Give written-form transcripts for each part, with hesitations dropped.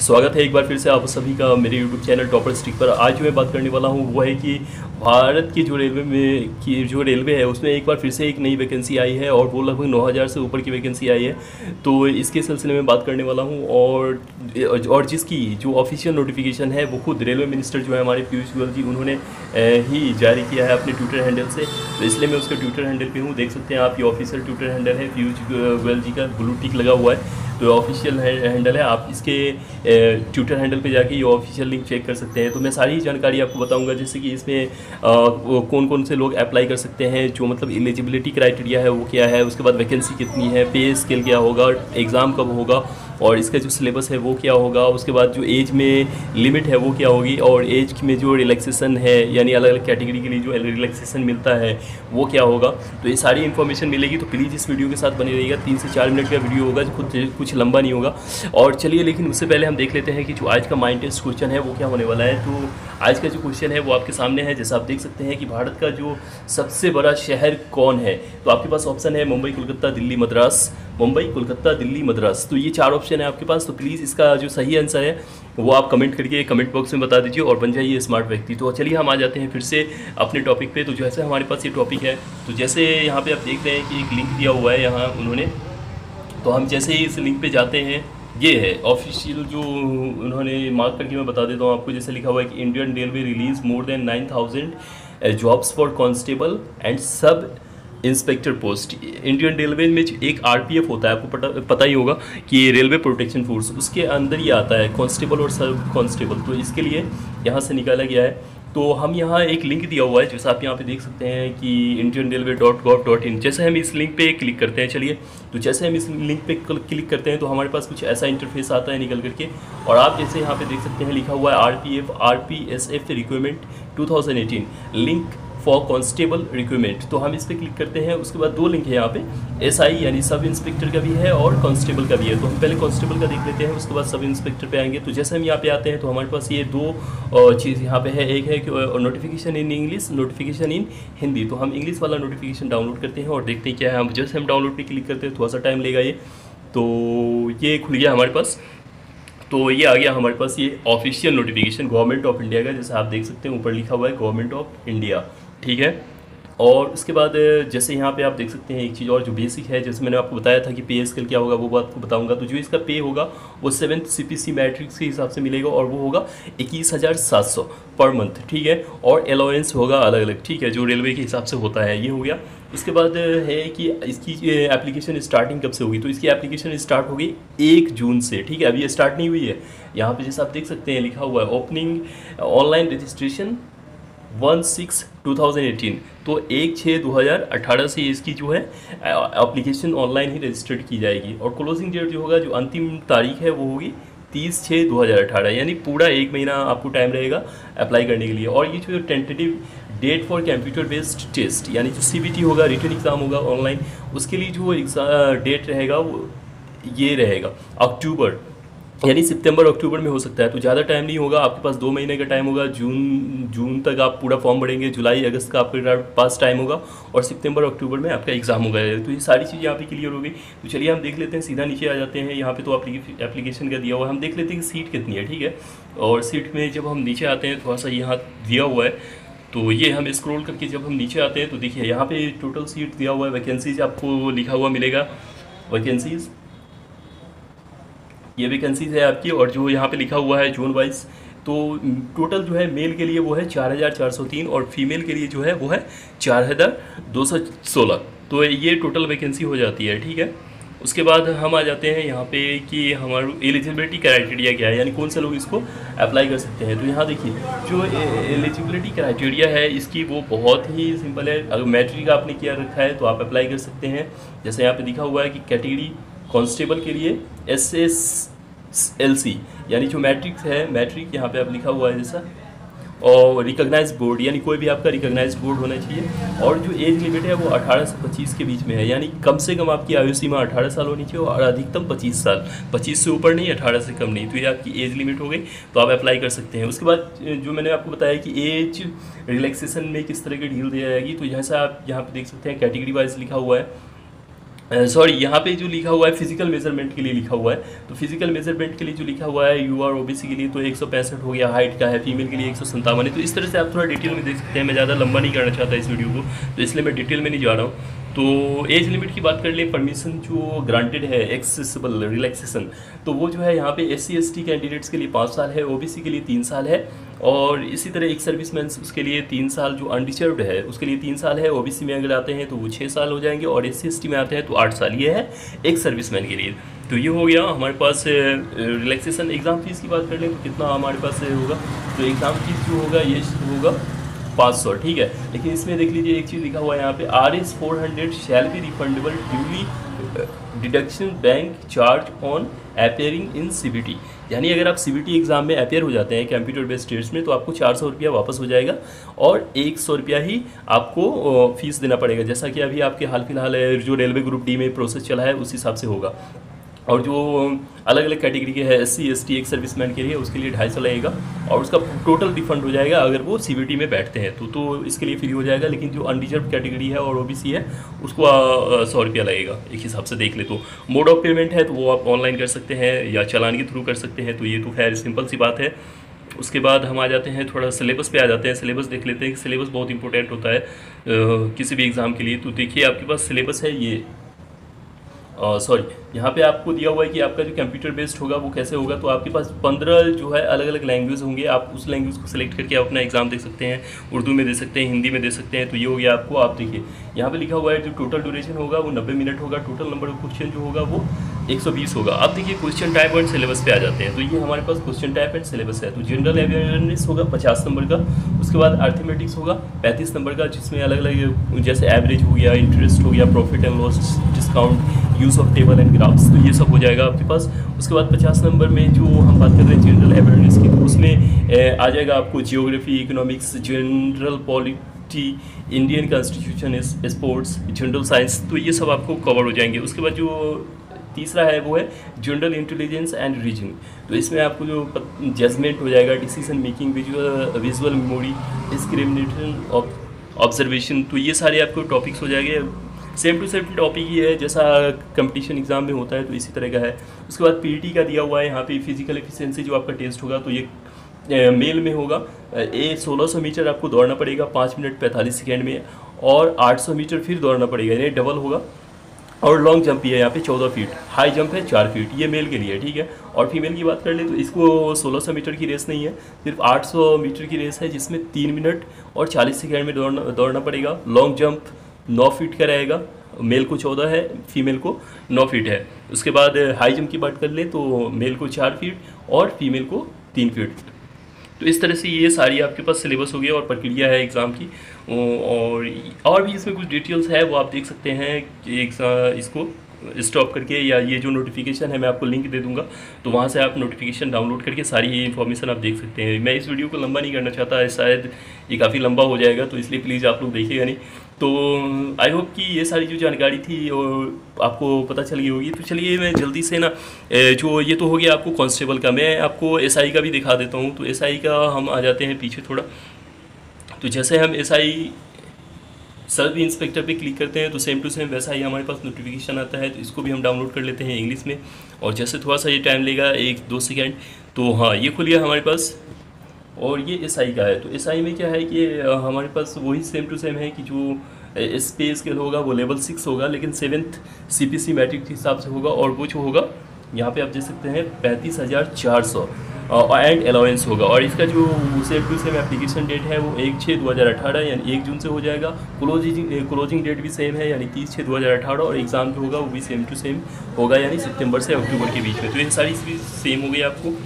स्वागत है एक बार फिर से आप सभी का मेरे YouTube चैनल टॉपर स्टिक पर। आज जो मैं बात करने वाला हूँ वो है कि भारत की जो रेलवे है उसमें एक बार फिर से एक नई वैकेंसी आई है और वो लगभग 9000 से ऊपर की वैकेंसी आई है। तो इसके सिलसिले में बात करने वाला हूँ और जिसकी जो ऑफिशियल नोटिफिकेशन है वो खुद रेलवे मिनिस्टर जो है हमारे पीयूष गोयल जी उन्होंने ही जारी किया है अपने ट्विटर हैंडल से। तो इसलिए मैं उसका ट्विटर हैंडल पे हूँ, देख सकते हैं आप, ये ऑफिशियल ट्विटर हैंडल है, पीयूष गोयल जी का ब्लू टिक लगा हुआ है। तो ऑफिशियल हैंडल है, आप इसके ट्विटर हैंडल पे जाके ये ऑफिशियल लिंक चेक कर सकते हैं। तो मैं सारी जानकारी आपको बताऊंगा, जैसे कि इसमें कौन कौन से लोग अप्लाई कर सकते हैं, जो मतलब एलिजिबिलिटी क्राइटेरिया है वो क्या है, उसके बाद वैकेंसी कितनी है, पे स्केल क्या होगा, एग्ज़ाम कब होगा और इसका जो सिलेबस है वो क्या होगा, उसके बाद जो एज में लिमिट है वो क्या होगी और एज में जो रिलैक्सेशन है यानी अलग अलग कैटेगरी के लिए जो रिलैक्सेशन मिलता है वो क्या होगा। तो ये सारी इन्फॉर्मेशन मिलेगी। तो प्लीज़ इस वीडियो के साथ बने रहिएगा, 3 से 4 मिनट का वीडियो होगा, कुछ लंबा नहीं होगा। और चलिए, लेकिन उससे पहले हम देख लेते हैं कि जो आज का माइंड टेस्ट क्वेश्चन है वो क्या होने वाला है। तो आज का जो क्वेश्चन है वो आपके सामने है। जैसा आप देख सकते हैं कि भारत का जो सबसे बड़ा शहर कौन है, तो आपके पास ऑप्शन है मुंबई, कोलकाता, दिल्ली, मद्रास। मुंबई, कोलकाता, दिल्ली, मद्रास, तो ये 4 ऑप्शन है आपके पास। तो प्लीज़ इसका जो सही आंसर है वो आप कमेंट करके कमेंट बॉक्स में बता दीजिए और बन जाइए स्मार्ट व्यक्ति। तो चलिए हम आ जाते हैं फिर से अपने टॉपिक पे। तो जैसे हमारे पास ये टॉपिक है, तो जैसे यहाँ पे आप देख रहे हैं कि एक लिंक दिया हुआ है यहाँ उन्होंने, तो हम जैसे ही इस लिंक पे जाते हैं, ये है ऑफिशियल जो उन्होंने मार्क करके मैं बता देता हूँ आपको। जैसे लिखा हुआ है कि Indian railway release more than 9000 jobs for constable and sub inspector post. Indian railway में एक आरपीएफ होता है, आपको पता ही होगा कि रेलवे प्रोटेक्शन फोर्स, उसके अंदर ही आता है कांस्टेबल और सब कांस्टेबल। तो इसके लिए यहाँ से निकाला गया है। तो हम यहाँ एक लिंक दिया हुआ है, जैसा आप यहाँ पे देख सकते हैं कि indianrailway.gov.in। जैसे हम इस लिंक पे क्लिक करते हैं, चलिए, तो जैसे हम इस लिंक पे क्लिक करते हैं तो हमारे पास कुछ ऐसा इंटरफेस आता है निकल करके। और आप जैसे यहाँ पे देख सकते हैं लिखा हुआ है RPSF recruitment 2018 link for constable recruitment. तो हम इस पर क्लिक करते हैं। उसके बाद 2 लिंक है यहाँ पे, SI यानी सब इंस्पेक्टर का भी है और कांस्टेबल का भी है। तो हम पहले कांस्टेबल का देख लेते हैं, उसके बाद सब इंस्पेक्टर पे आएंगे। तो जैसे हम यहाँ पे आते हैं तो हमारे पास ये 2 चीज़ यहाँ पे है। एक है कि नोटिफिकेशन इन इंग्लिश, नोटिफिकेशन इन हिंदी। तो हम इंग्लिश वाला नोटिफिकेशन डाउनलोड करते हैं और देखते हैं क्या है। हम जैसे हम डाउनलोड पर क्लिक करते हैं थोड़ा सा टाइम लेगा ये। तो ये खुल गया हमारे पास। तो ये आ गया हमारे पास ये official notification government of India का, जैसे आप देख सकते हैं ऊपर लिखा हुआ है गवर्नमेंट ऑफ इंडिया, ठीक है। और उसके बाद जैसे यहाँ पे आप देख सकते हैं एक चीज़ और जो बेसिक है, जैसे मैंने आपको बताया था कि पे स्केल क्या होगा वो बात को बताऊंगा। तो जो इसका पे होगा वो 7th CPC मैट्रिक्स के हिसाब से मिलेगा और वो होगा 21,700 पर मंथ, ठीक है। और अलाउंस होगा अलग अलग, ठीक है, जो रेलवे के हिसाब से होता है, ये हो गया। उसके बाद है कि इसकी एप्लीकेशन स्टार्टिंग कब से होगी, तो इसकी एप्लीकेशन स्टार्ट होगी 1 जून से, ठीक है। अभी ये स्टार्ट नहीं हुई है। यहाँ पे जैसे आप देख सकते हैं लिखा हुआ है ओपनिंग ऑनलाइन रजिस्ट्रेशन 1/6/2018। तो 1/6/2018 से इसकी जो है एप्लीकेशन ऑनलाइन ही रजिस्टर्ड की जाएगी। और क्लोजिंग डेट जो होगा, जो अंतिम तारीख है वो होगी 30/6/2018, यानी पूरा 1 महीना आपको टाइम रहेगा अप्लाई करने के लिए। और ये जो tentative date for computer based test यानी जो CBT होगा, रिटन एग्ज़ाम होगा ऑनलाइन, उसके लिए जो डेट रहेगा वो ये रहेगा अक्टूबर, यानी सितंबर अक्टूबर में हो सकता है। तो ज़्यादा टाइम नहीं होगा, आपके पास 2 महीने का टाइम होगा। जून तक आप पूरा फॉर्म भरेंगे, जुलाई अगस्त का आपके पास टाइम होगा और सितंबर अक्टूबर में आपका एग्ज़ाम होगा। तो ये सारी चीज़ यहाँ पे क्लियर हो गई। तो चलिए हम देख लेते हैं, सीधा नीचे आ जाते हैं। यहाँ पे तो एप्लीकेशन का दिया हुआ है, हम देख लेते हैं कि सीट कितनी है, ठीक है। और सीट में जब हम नीचे आते हैं थोड़ा सा यहाँ दिया हुआ है, तो ये हम स्क्रॉल करके जब हम नीचे आते हैं तो देखिए यहाँ पे टोटल सीट दिया हुआ है, वैकेंसीज आपको लिखा हुआ मिलेगा, वैकेंसीज, ये वैकेंसीज है आपकी। और जो यहाँ पे लिखा हुआ है जोन वाइज, तो टोटल जो है मेल के लिए वो है 4403 और फीमेल के लिए जो है वो है 4216। तो ये टोटल वैकेंसी हो जाती है, ठीक है। उसके बाद हम आ जाते हैं यहाँ पे कि हमारी एलिजिबिलिटी क्राइटेरिया क्या है, यानी कौन से लोग इसको अप्लाई कर सकते हैं। तो यहाँ देखिए जो एलिजिबिलिटी क्राइटेरिया है इसकी वो बहुत ही सिंपल है। अगर मैट्रिक आपने किया रखा है तो आप अप्लाई कर सकते हैं। जैसे यहाँ पे दिखा हुआ है कि कैटेगरी कांस्टेबल के लिए SSLC यानी जो मैट्रिक है, मैट्रिक यहाँ पे आप लिखा हुआ है जैसा, और रिकॉग्नाइज बोर्ड यानी कोई भी आपका रिकॉग्नाइज बोर्ड होना चाहिए। और जो एज लिमिट है वो 18 से 25 के बीच में है, यानी कम से कम आपकी आयु सीमा 18 साल होनी चाहिए और अधिकतम 25 साल, 25 से ऊपर नहीं, 18 से कम नहीं। तो ये आपकी एज लिमिट हो गई, तो आप अप्लाई कर सकते हैं। उसके बाद जो मैंने आपको बताया कि एज रिलैक्सेशन में किस तरह की डील दी जाएगी, तो जैसा आप यहाँ पे देख सकते हैं कैटेगरी वाइज लिखा हुआ है सॉरी, यहाँ पे जो लिखा हुआ है फिजिकल मेजरमेंट के लिए लिखा हुआ है, तो फिजिकल मेजरमेंट के लिए जो लिखा हुआ है यू आर ओबीसी के लिए तो 165 हो गया, हाइट का है, फीमेल के लिए 157 है। तो इस तरह से आप थोड़ा डिटेल में देख सकते हैं। मैं ज़्यादा लंबा नहीं करना चाहता इस वीडियो को, तो इसलिए मैं डिटेल में नहीं जा रहा हूँ। तो एज लिमिट की बात कर ले, परमिशन जो ग्रांटेड है एक्सेसिबल रिलैक्सेशन, तो वो जो है यहाँ पे SC ST कैंडिडेट्स के लिए 5 साल है, OBC के लिए 3 साल है, और इसी तरह एक सर्विसमैन उसके लिए 3 साल, जो अनडिजर्व्ड है उसके लिए 3 साल है। OBC में अगर आते हैं तो वो 6 साल हो जाएंगे, और SC ST में आते हैं तो 8 साल। ये है एक सर्विसमैन के लिए। तो ये हो गया हमारे पास रिलैक्सेशन। एग्ज़ाम फीस की बात कर लें तो कितना हमारे पास होगा, तो एग्ज़ाम फीस जो होगा ये होगा 500, ठीक है। लेकिन इसमें देख लीजिए एक चीज़ लिखा हुआ है यहाँ पे, RS 400 shall be refundable duly deduction bank charge on appearing in CBT। यानी अगर आप CBT एग्ज़ाम में अपेयर हो जाते हैं कंप्यूटर बेस्ड टेस्ट में, तो आपको 400 रुपया वापस हो जाएगा, और 100 रुपया ही आपको फीस देना पड़ेगा, जैसा कि अभी आपके हाल फिलहाल जो रेलवे ग्रुप D में प्रोसेस चला है उस हिसाब से होगा। और जो अलग अलग कैटेगरी के है SC ST एक सर्विसमैन के लिए, उसके लिए 250 लगेगा, और उसका टोटल रिफंड हो जाएगा अगर वो CBT में बैठते हैं तो इसके लिए फ्री हो जाएगा। लेकिन जो अनडिजर्व कैटेगरी है और OBC है उसको 100 रुपया लगेगा एक हिसाब से देख ले। तो मोड ऑफ पेमेंट है तो वो आप ऑनलाइन कर सकते हैं या चालान के थ्रू कर सकते हैं, तो ये तो खैर सिंपल सी बात है। उसके बाद हम आ जाते हैं थोड़ा सिलेबस पे आ जाते हैं। सिलेबस देख लेते हैं कि सिलेबस बहुत इंपॉर्टेंट होता है किसी भी एग्ज़ाम के लिए। तो देखिए आपके पास सिलेबस है ये, सॉरी, यहाँ पे आपको दिया हुआ है कि आपका जो कंप्यूटर बेस्ड होगा वो कैसे होगा। तो आपके पास 15 जो है अलग अलग लैंग्वेज होंगे, आप उस लैंग्वेज को सिलेक्ट करके आप अपना एग्जाम दे सकते हैं। उर्दू में दे सकते हैं, हिंदी में दे सकते हैं। तो ये हो गया आपको। आप देखिए यहाँ पे लिखा हुआ है जो टोटल ड्यूरेशन होगा वो 90 मिनट होगा, टोटल नंबर ऑफ क्वेश्चन जो होगा वो 120 होगा। अब देखिए क्वेश्चन टाइप और सिलेबस पे आ जाते हैं। तो ये हमारे पास क्वेश्चन टाइप एंड सिलेबस है। तो जनरल अवेयरनेस होगा 50 नंबर का, उसके बाद अर्थमेटिक्स होगा 35 नंबर का, जिसमें अलग अलग जैसे एवरेज हो गया, इंटरेस्ट हो गया, profit and loss, discount, use of table and graphs, तो ये सब हो जाएगा आपके पास। उसके बाद 50 नंबर में जो हम बात कर रहे हैं जनरल अवेयरनेस की, तो उसमें आ जाएगा आपको geography, economics, general polity, Indian constitution, sports, general science, तो ये सब आपको कवर हो जाएंगे। उसके बाद जो तीसरा है वो है जनरल इंटेलिजेंस एंड रीजनिंग। तो इसमें आपको जो जजमेंट हो जाएगा, decision making, visual memory, discrimination, observation, तो ये सारे आपको टॉपिक्स हो जाएंगे। सेम टू सेम टॉपिक ही है जैसा कंपटीशन एग्जाम में होता है, तो इसी तरह का है। उसके बाद पीटी का दिया हुआ है यहाँ पे, फिजिकल एफिशिएंसी जो आपका टेस्ट होगा, तो ये मेल में होगा। 1600 मीटर आपको दौड़ना पड़ेगा 5 मिनट 45 सेकेंड में, और 800 मीटर फिर दौड़ना पड़ेगा, यानी डबल होगा। और लॉन्ग जंप ही है यहाँ पे 14 फीट, हाई जंप है 4 फीट, ये मेल के लिए, ठीक है। और फीमेल की बात कर ले तो इसको 1600 मीटर की रेस नहीं है, सिर्फ 800 मीटर की रेस है, जिसमें 3 मिनट और 40 सेकेंड में दौड़ना पड़ेगा। लॉन्ग जंप 9 फीट का रहेगा, मेल को 14 है, फीमेल को 9 फीट है। उसके बाद हाई जंप की बात कर ले तो मेल को 4 फीट और फीमेल को 3 फीट। तो इस तरह से ये सारी आपके पास सिलेबस हो गया और प्रक्रिया है एग्ज़ाम की। और भी इसमें कुछ डिटेल्स है वो आप देख सकते हैं कि इसको स्टॉप करके, या ये जो नोटिफिकेशन है मैं आपको लिंक दे दूंगा, तो वहाँ से आप नोटिफिकेशन डाउनलोड करके सारी इन्फॉर्मेशन आप देख सकते हैं। मैं इस वीडियो को लंबा नहीं करना चाहता, शायद ये काफ़ी लंबा हो जाएगा, तो इसलिए प्लीज़ आप लोग देखिएगा नहीं। तो आई होप कि ये सारी जो जानकारी थी और आपको पता चल गई होगी। तो चलिए मैं जल्दी से ना, जो ये तो हो गया आपको कांस्टेबल का, मैं आपको एसआई का भी दिखा देता हूँ। तो एसआई का हम आ जाते हैं पीछे थोड़ा। तो जैसे हम एसआई सब इंस्पेक्टर पे क्लिक करते हैं तो सेम टू सेम वैसा ही हमारे पास नोटिफिकेशन आता है। तो इसको भी हम डाउनलोड कर लेते हैं इंग्लिश में, और जैसे थोड़ा सा ये टाइम लेगा 1-2 सेकेंड, तो हाँ ये खुल गया हमारे पास। और ये एसआई का है। तो एसआई में क्या है कि हमारे पास वही सेम टू सेम है कि जो स्पेस स्केल होगा वो लेवल 6 होगा, लेकिन 7th CPC मैट्रिक के हिसाब से होगा। और वो जो होगा यहाँ पे आप देख सकते हैं 35,400 एंड अलाउंस होगा। और इसका जो same to same application date है वो 1/6/2018 यानी 1 जून से हो जाएगा। क्लोजिंग डेट भी सेम है यानी 30/6/2018, और एग्ज़ाम जो होगा वो भी सेम टू सेम होगा यानी सितंबर से अक्टूबर के बीच में। तो ये सारी सेम हो गई आपको।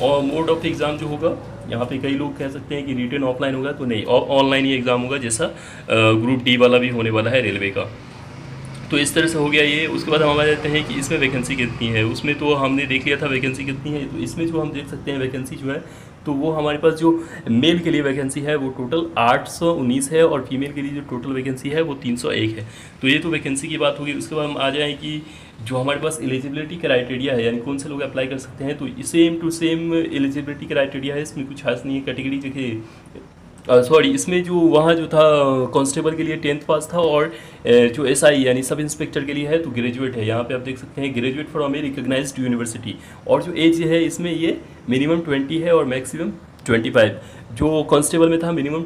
और मोड ऑफ एग्ज़ाम जो होगा, यहाँ पे कई लोग कह सकते हैं कि रिटन ऑफलाइन होगा, तो नहीं, ऑनलाइन ही एग्ज़ाम होगा, जैसा ग्रुप डी वाला भी होने वाला है रेलवे का। तो इस तरह से हो गया ये। उसके बाद हम आ जाते हैं कि इसमें वैकेंसी कितनी है। उसमें तो हमने देख लिया था वैकेंसी कितनी है। तो इसमें जो हम देख सकते हैं वैकेंसी जो है, तो वो हमारे पास जो मेल के लिए वैकेंसी है वो टोटल 819 है, और फीमेल के लिए जो टोटल वैकेंसी है वो 301 है। तो ये तो वैकेंसी की बात होगी। उसके बाद हम आ जाएँ कि जो हमारे पास एलिजिबिलिटी क्राइटेरिया है, यानी कौन से लोग अप्लाई कर सकते हैं, तो same to same eligibility criteria है, इसमें कुछ खास नहीं है। कैटेगरी देखिए सॉरी, इसमें जो वहाँ जो था कांस्टेबल के लिए 10th पास था, और जो एसआई यानी सब इंस्पेक्टर के लिए है तो ग्रेजुएट है। यहाँ पे आप देख सकते हैं graduate from a recognised university. और जो एज है इसमें ये मिनिमम 20 है और मैक्सिमम 25। जो कांस्टेबल में था मिनिमम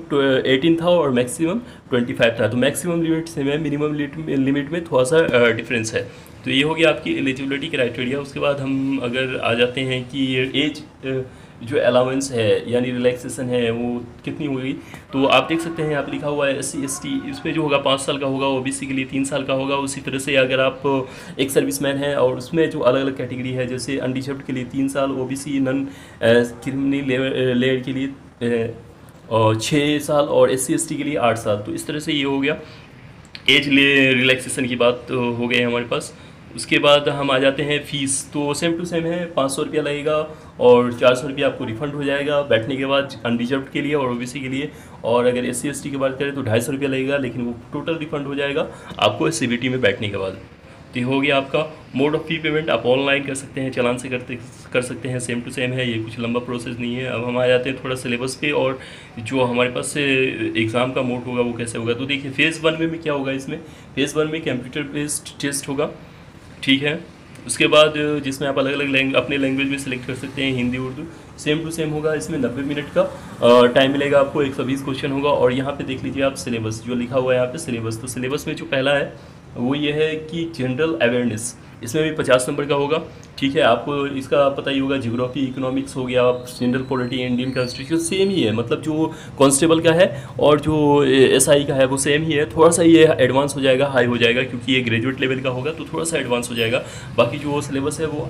18 था और मैक्सिमम 25 था। तो मैक्सिमम लिमिट सेम है, मिनिमम लिमिट में थोड़ा सा डिफरेंस है। तो ये हो गया आपकी एलिजिबिलिटी क्राइटेरिया। उसके बाद हम अगर आ जाते हैं कि एज जो अलाउंस है यानी रिलैक्सेशन है वो कितनी होगी, तो आप देख सकते हैं यहाँ पे लिखा हुआ है SC ST, इसमें जो होगा 5 साल का होगा, OBC के लिए 3 साल का होगा। उसी तरह से अगर आप एक सर्विसमैन है और उसमें जो अलग अलग कैटेगरी है, जैसे अनडिशर्व्ड के लिए 3 साल, OBC नन क्रिमिनल लेयर के लिए और 6 साल, और SC ST के लिए 8 साल। तो इस तरह से ये हो गया एज रिलैक्सेशन की बात हो गई है हमारे पास। उसके बाद हम आ जाते हैं फ़ीस। तो सेम टू सेम है, 500 रुपया लगेगा और 400 रुपया आपको रिफ़ंड हो जाएगा बैठने के बाद, अनरिजर्व्ड के लिए और OBC के लिए। और अगर SC ST की बात करें तो 250 रुपया लगेगा, लेकिन वो टोटल रिफ़ंड हो जाएगा आपको CBT में बैठने के बाद। तो ये हो गया आपका मोड ऑफ़ फ़ी पेमेंट। आप ऑनलाइन कर सकते हैं, चालान से कर सकते हैं, सेम टू सेम है, ये कुछ लंबा प्रोसेस नहीं है। अब हम आ जाते हैं थोड़ा सिलेबस पे, और जो हमारे पास से एग्ज़ाम का मोड होगा वो कैसे होगा। तो देखिए फ़ेज़ 1 में क्या होगा, इसमें फ़ेज़ 1 में कंप्यूटर बेस्ड टेस्ट होगा, ठीक है। उसके बाद जिसमें आप अलग अलग अपने लैंग्वेज में सिलेक्ट कर सकते हैं, Hindi Urdu, same to same होगा। इसमें 90 मिनट का टाइम मिलेगा आपको, 120 क्वेश्चन होगा। और यहाँ पे देख लीजिए आप सिलेबस जो लिखा हुआ है यहाँ पे सिलेबस। तो सिलेबस में जो पहला है वो ये है कि जनरल अवेयरनेस, इसमें भी 50 नंबर का होगा, ठीक है। आपको इसका पता ही होगा, जियोग्राफी, इकोनॉमिक्स हो गया, general polity, Indian constitution, same ही है। मतलब जो कांस्टेबल का है और जो SI का है वो सेम ही है। थोड़ा सा ये एडवांस हो जाएगा, हाई हो जाएगा, क्योंकि ये ग्रेजुएट लेवल का होगा तो थोड़ा सा एडवांस हो जाएगा। बाकी जो सिलेबस है वो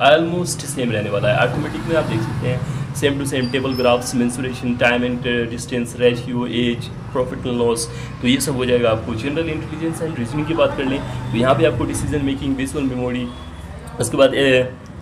ऑलमोस्ट सेम रहने वाला है। अर्थमेटिक में आप देख सकते हैं same to same, table graphs, mensuration, time and distance, ratio, age, profit and loss, तो ये सब हो जाएगा आपको। जनरल इंटेलिजेंस एंड रीजनिंग की बात कर लें तो यहाँ पे आपको डिसीजन मेकिंग, विजुअल मेमोरी, उसके बाद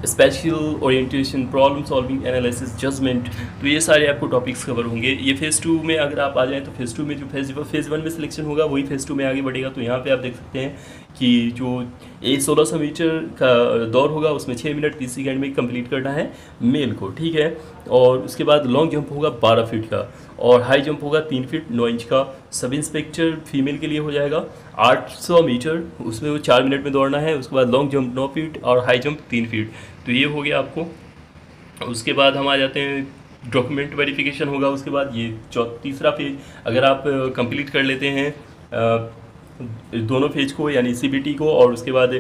spatial orientation, problem solving, analysis, judgement, तो ये सारे आपको टॉपिक्स कवर होंगे। ये फ़ेज़ 2 में अगर आप आ जाएँ तो फ़ेज़ 2 में जो फ़ेज़ 1 में सिलेक्शन होगा वही फ़ेज़ 2 में आगे बढ़ेगा। तो यहाँ पे आप देख सकते हैं कि जो 1600 मीटर का दौड़ होगा उसमें 6 मिनट 30 सेकंड में कंप्लीट करना है मेल को, ठीक है। और उसके बाद लॉन्ग जंप होगा 12 फीट का, और हाई जंप होगा 3 फीट 9 इंच का। सब इंस्पेक्टर फीमेल के लिए हो जाएगा 800 मीटर, उसमें वो 4 मिनट में दौड़ना है। उसके बाद लॉन्ग जंप 9 फीट और हाई जंप 3 फीट। तो ये हो गया आपको। उसके बाद हम आ जाते हैं डॉक्यूमेंट वेरिफिकेशन होगा। उसके बाद ये तीसरा फेज अगर आप कंप्लीट कर लेते हैं दोनों फेज को, यानी CBT को और उसके बाद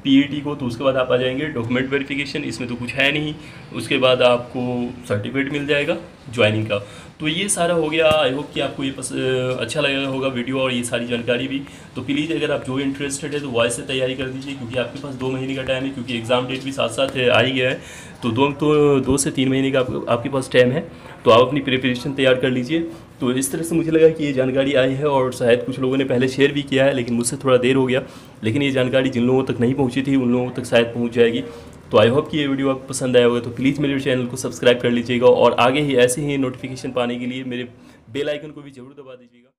PET को, तो उसके बाद आप आ जाएंगे डॉक्यूमेंट वेरिफिकेशन। इसमें तो कुछ है नहीं। उसके बाद आपको सर्टिफिकेट मिल जाएगा ज्वाइनिंग का। तो ये सारा हो गया। आई होप कि आपको ये अच्छा लगा होगा वीडियो और ये सारी जानकारी भी। तो प्लीज़ अगर आप जो इंटरेस्टेड है तो वॉइस से तैयारी कर दीजिए, क्योंकि आपके पास 2 महीने का टाइम है, क्योंकि एग्ज़ाम डेट भी साथ साथ आ ही गया है। तो 2 से 3 महीने का आपके पास टाइम है, तो आप अपनी प्रिपरेशन तैयार कर लीजिए। तो इस तरह से मुझे लगा कि ये जानकारी आई है, और शायद कुछ लोगों ने पहले शेयर भी किया है, लेकिन मुझसे थोड़ा देर हो गया। लेकिन ये जानकारी जिन लोगों तक नहीं पहुंची थी उन लोगों तक शायद पहुंच जाएगी। तो आई होप कि ये वीडियो आपको पसंद आया होगा। तो प्लीज़ मेरे चैनल को सब्सक्राइब कर लीजिएगा, और आगे ही ऐसे ही नोटिफिकेशन पाने के लिए मेरे बेल आइकन को भी ज़रूर दबा दीजिएगा।